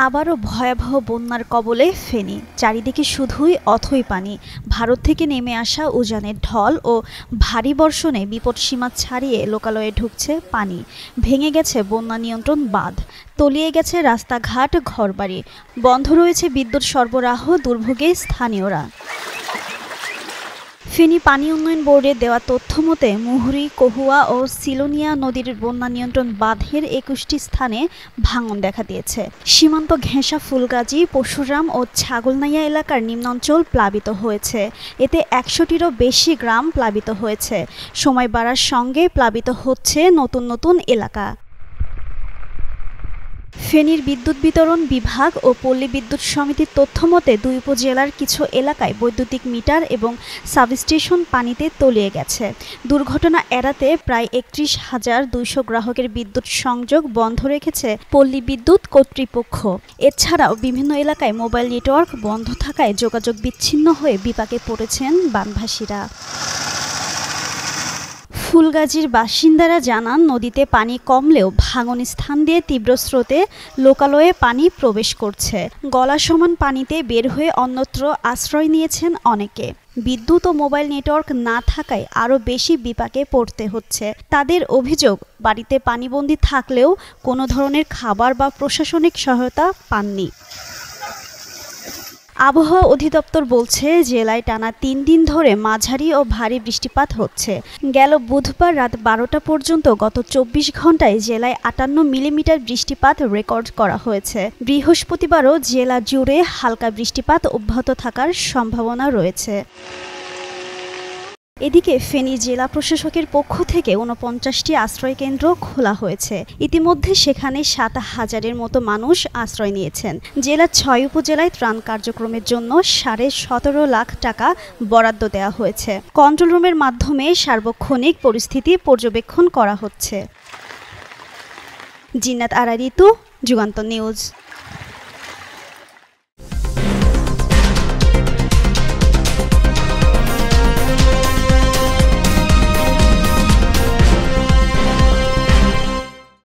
আবারও ভয়াবহ বন্যার কবলে ফেনী। চারিদিকে শুধুই অথই পানি। ভারত থেকে নেমে আসা উজানের ঢল ও ভারী বর্ষণে বিপদসীমা ছাড়িয়ে লোকালয়ে ঢুকছে পানি। ভেঙে গেছে বন্যা নিয়ন্ত্রণ বাঁধ, তলিয়ে গেছে রাস্তাঘাট, ঘরবাড়ি। বন্ধ রয়েছে বিদ্যুৎ সরবরাহ, দুর্ভোগে স্থানীয়রা। ফেনী পানি উন্নয়ন বোর্ডের দেওয়া তথ্য মতে মুহুরী, কহুয়া ও সিলোনিয়া নদীর বন্যা নিয়ন্ত্রণ বাঁধের ২১টি স্থানে ভাঙন দেখা দিয়েছে। সীমান্ত ঘেঁষা ফুলগাজী, পরশুরাম ও ছাগলনাইয়া এলাকার নিম্নাঞ্চল প্লাবিত হয়েছে। এতে ১০০টিরও বেশি গ্রাম প্লাবিত হয়েছে। সময় বাড়ার সঙ্গে প্লাবিত হচ্ছে নতুন নতুন এলাকা। ফেনীর বিদ্যুৎ বিতরণ বিভাগ ও পল্লী বিদ্যুৎ সমিতির তথ্য মতে ২ উপজেলার কিছু এলাকায় বৈদ্যুতিক মিটার এবং সাবস্টেশন পানিতে তলিয়ে গেছে। দুর্ঘটনা এড়াতে প্রায় ৩১,২০০ গ্রাহকের বিদ্যুৎ সংযোগ বন্ধ রেখেছে পল্লী বিদ্যুৎ কর্তৃপক্ষ। এছাড়াও বিভিন্ন এলাকায় মোবাইল নেটওয়ার্ক বন্ধ থাকায় যোগাযোগ বিচ্ছিন্ন হয়ে বিপাকে পড়েছেন বানভাসীরা। ফুলগাজীর বাসিন্দারা জানান, নদীতে পানি কমলেও ভাঙন স্থান দিয়ে তীব্র স্রোতে লোকালয়ে পানি প্রবেশ করছে। গলা সমান পানিতে বের হয়ে অন্যত্র আশ্রয় নিয়েছেন অনেকে। বিদ্যুৎ ও মোবাইল নেটওয়ার্ক না থাকায় আরও বেশি বিপাকে পড়তে হচ্ছে। তাদের অভিযোগ, বাড়িতে পানিবন্দী থাকলেও কোনো ধরনের খাবার বা প্রশাসনিক সহায়তা পাননি। আবহাওয়া অধিদপ্তর বলছে, জেলায় টানা ৩ দিন ধরে মাঝারি ও ভারী বৃষ্টিপাত হচ্ছে। গেল বুধবার রাত ১২টা পর্যন্ত গত ২৪ ঘন্টায় জেলায় ৫৮ মিলিমিটার বৃষ্টিপাত রেকর্ড করা হয়েছে। বৃহস্পতিবারও জেলা জুড়ে হালকা বৃষ্টিপাত অব্যাহত থাকার সম্ভাবনা রয়েছে। এদিকে ফেনী জেলা প্রশাসকের পক্ষ থেকে ৪৯টি আশ্রয়কেন্দ্র খোলা হয়েছে। ইতিমধ্যে সেখানে ৭,০০০-এর মতো মানুষ আশ্রয় নিয়েছেন। জেলার ৬ উপজেলায় ত্রাণ কার্যক্রমের জন্য ১৭.৫ লাখ টাকা বরাদ্দ দেওয়া হয়েছে। কন্ট্রোল রুমের মাধ্যমে সার্বক্ষণিক পরিস্থিতি পর্যবেক্ষণ করা হচ্ছে। জিন্নাত আরা ঋতু, যুগান্তর নিউজ।